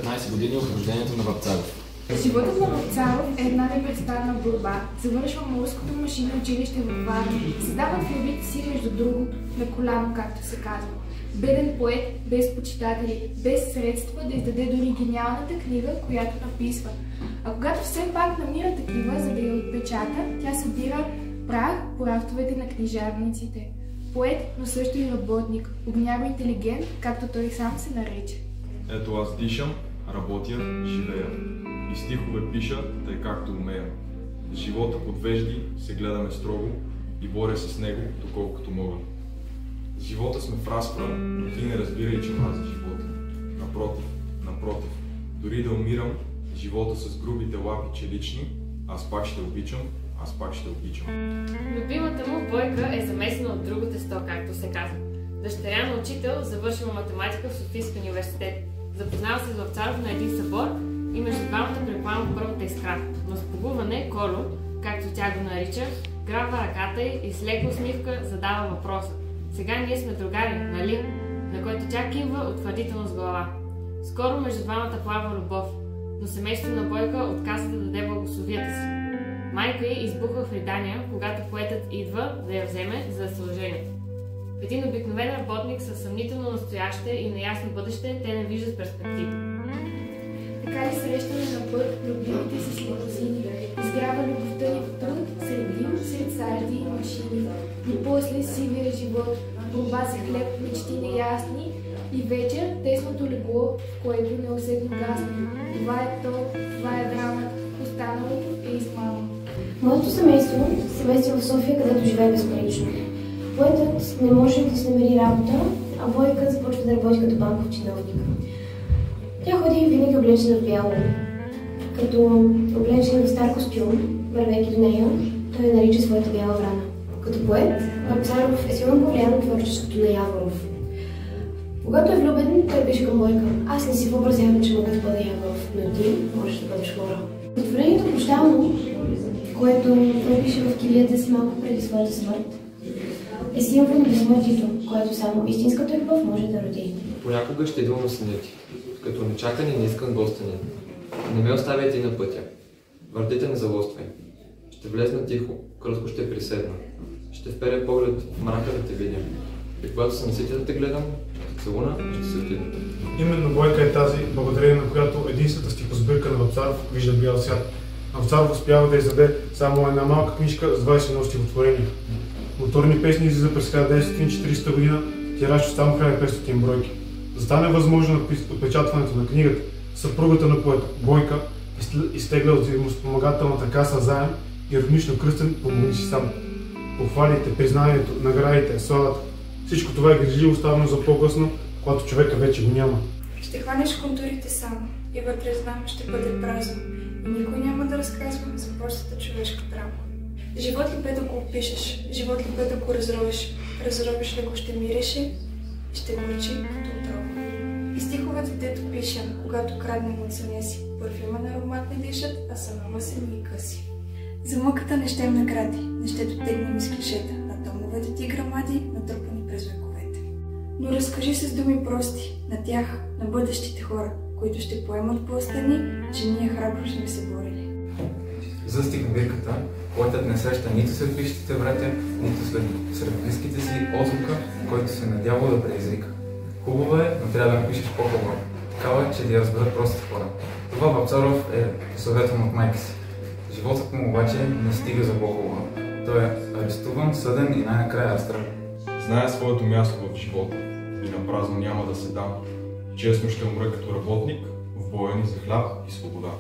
15 години от рождението на Вапцаров. Животът на Вапцаров е една непрестанна борба. Завършва морското машинно училище във Варна. Създават в любите си, между другото, на коляно, както се казва. Беден поет, без почитатели, без средства да издаде дори гениалната книга, която написва. А когато все пак намира такива, за да я отпечата, тя събира прах по рафтовете на книжарниците. Поет, но също и работник, огнява интелигент, както той сам се нарече. Ето аз дишам, работя, живея. И стихове пиша, тъй както умея. Живота подвежди, се гледаме строго и боря се с него, доколкото мога. С живота сме в разправа, но ти не разбирай, че мрази живота. Напротив, дори да умирам, живота с грубите лапи челични, аз пак ще обичам. Любимата му Бойка е замесена от друго тесто, както се казва. Дъщеря на учител, завършила математика в Софийския университет. Запознава се с Вапцаров на един събор и между двамата препълва първата искра. Но с погуване Коло, както тя го нарича, грабва ръката й и с лека усмивка задава въпроса. Сега ние сме другари, нали? На който тя кимва утвърдително с глава. Скоро между двамата плава любов, но семейството на Бойка отказва да даде благословията си. Майка й избухва в ридания, когато поетът идва да я вземе, за да се оженят. В един обикновен работник със съмнително настояще и неясно бъдеще, те не виждат перспектива. Така ли срещаме на път любимите си слепозини? Изгрява любовта ни в труд, сред дим, сред сажди и машини. И после сивия живот, борба за хлеб, мечти неясни и вечер тесното легло, в което неусетно гасне. Това е то, това е драмата, останалото е измама. Моето семейство се мести в София, където живее безпарично. Поетът не може да се намери работа, а Бойка започва да работи като банков чиновник. Тя ходи винаги облечена в бяло. Като облечена в стар костюм, вървейки до нея, той я нарича своята бяла врана. Като поет, Вапцаров е силно повлиян от творчеството на Яворов. Когато е влюбен, той пише към Бойка: аз не си въобразявам, че мога да бъда Яворов, но ти можеш да бъдеш хора. Стихотворението "Прощално", което той пише в килията си малко преди своята смърт, е символ на безсмъртието, което само истинската любов може да роди. Понякога ще идвам на съня ти, като нечакан и неискан гостенин. Не ме оставяйте и на пътя. Върдите не залоствай. Ще влезна тихо, крътко ще приседна. Ще вперя поглед в мрака да те видя. И когато съм наситен да те гледам, ще целуна и ще се отида. Именно Бойка е тази, благодарение на която единствената стихосбирка на Вапцаров вижда бял свят. Вапцаров успява да издаде само една малка книжка с 21 стихотворения. Моторни песни излиза през 1940 година, тираж само 1500 бройки. За да стане възможно отпечатването на книгата, съпругата на поета Бойка изтегля от взаимоспомагателната каса заем, иронично кръстен "Помогни си сам". Похвалите, признанието, наградите, славата, всичко това е грижливо оставено за по-късно, когато човека вече го няма. Ще хванеш контурите само и вътре знам ще бъде празно и никой няма да разказва за простата човешка драма. Живот ли бе да го опишеш, живот ли бе да го разровиш ли го ще мирише и ще горчи като отрова. И стиховете, дето пишем, когато краднем от съня си, парфюма на аромат не дишат, а самава се ни къси. За мъката не щем награди, не ще дотегнем из клишета на томновете ти грамади, натрупани през вековете. Но разкажи се с думи прости на тях, на бъдещите хора, които ще поемат плъста ни, че ние храбро сме се борили. За стихобирката поетът не среща нито сред висшите братя, нито сред близките си отзвука, който се надявал да предизвика. Хубаво е, но трябва да напишеш по-хубаво. Такава, че да я разберат простите хора. Това Вапцаров е съветван от майка си. Животът му обаче не стига за по-хубаво. Той е арестуван, съден и най-накрая разстрелен. Зная своето място в живота и на празно няма да се дам. Честно ще умра като работник в боя ни за хляб и свобода.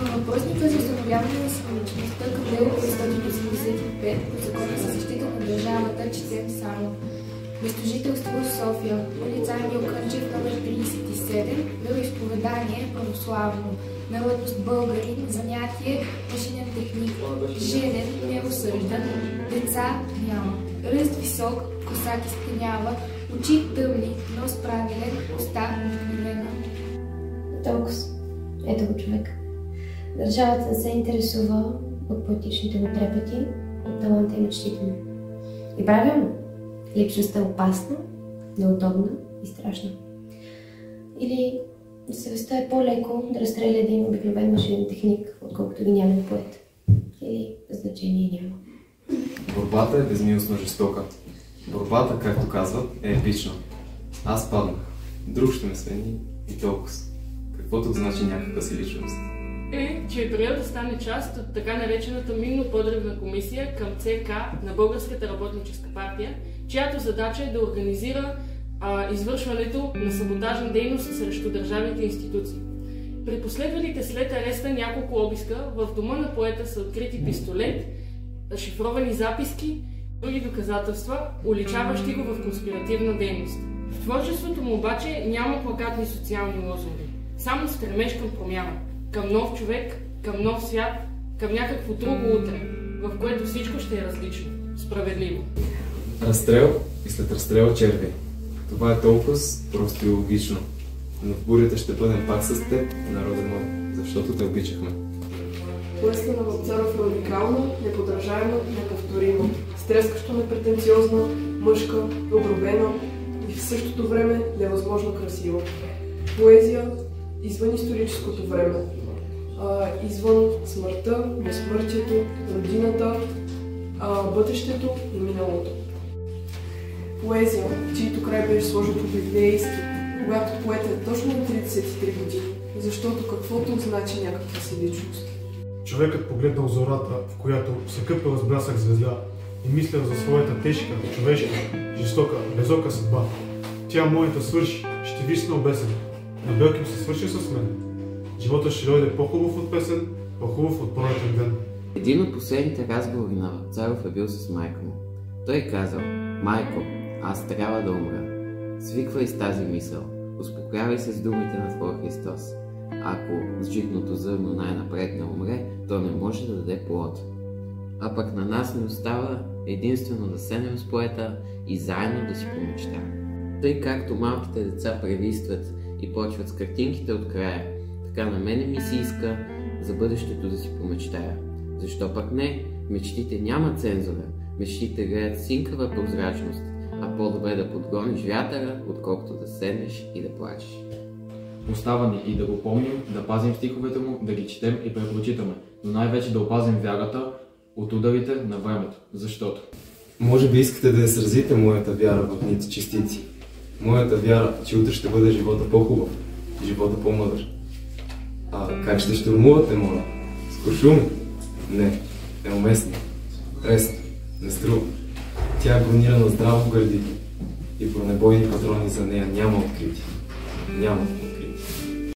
Но въпросника за установяване на самоличността към дело 585 от Закона за защита на държавата четем само: местожителство София, улица Емил Кънчев, номер 37, вероизповедание православно, народност българин, занятие машинен техник, женен, неосъждан, деца няма, ръст висок, коса кистенява, очи тъмни, нос правилен, уста обикновена. Толкова. Ето го човек. Държавата не се интересува от поетичните му трепети, от таланта и мечтите му. И правилно, личността е опасна, неудобна и страшна. Или За съвестта е по-леко да разстреля един обикновен машинен техник, отколкото гениален поет. Или значение няма. Борбата е безмилостно жестока. Борбата, както казват, е епична. Аз паднах. Друг ще ме смени и толкова. Каквото значи някаква си личност. Че е период да стане част от така наречената минно-подребна комисия към ЦК на Българската работническа партия, чиято задача е да организира извършването на саботажна дейност срещу държавните институции. При последвалите след ареста няколко обиска в дома на поета са открити пистолет, шифровани записки, други доказателства, уличаващи го в конспиративна дейност. В творчеството му обаче няма плакатни социални лозунги, само стремеж към промяна, към нов човек, към нов свят, към някакво друго утре, в което всичко ще е различно, справедливо. Разстрел и след разстрел черви. Това е толкова просто и логично. Но в бурята ще бъдем пак с теб, народа мой, защото те обичахме. Песня на Вапцаров е уникална, неподражаема, неповторима, стрескащо непретенциозна, мъжка, обробена и в същото време невъзможно красива. Поезия извън историческото време, извън смъртта, безсмъртието, родината, бъдещето и миналото. Поезия, чието край беше сложен по библейски, когато поета е точно на 33 години, защото каквото значи някаква си личност. Човекът погледнал зората, в която се къпела с блясък звезда и мислял за своята тежка, човешка, жестока, безока съдба. Тя моята свърши, ще висна обесен. На Белким се свърши с мен. Живота ще дойде по-хубав от песен, по-хубав от пролетен ден. Един от последните разговори на Вапцаров е бил с майка му. Той казал: "Майко, аз трябва да умра. Свиквай с тази мисъл. Успокоявай се с думите на твоя Христос. Ако с житното зърно най-напред не умре, то не може да даде плод. А пък на нас не остава единствено да седнем с поета и заедно да си помечтаем." Тъй както малките деца прелистват и почват с картинките от края, така на мене ми се иска за бъдещето да си помечтая. Защо пък не? Мечтите няма цензура. Мечтите греят синкава прозрачност, а по-добре да подгониш вятъра, отколкото да седнеш и да плачеш. Остава ни и да го помним, да пазим стиховете му, да ги четем и препрочитаме, но най-вече да опазим вярата от ударите на времето, защото... Може би искате да сразите моята вяра в ните частици. Моята вяра, че утре ще бъде живота по-хубав, живота по-мъдър. Как ще щурмувате, моля? С куршуми? Не, неуместно. Лесно, не струва. Тя е бронирана здраво в гърдите и бронебойни патрони за нея няма открити. Няма.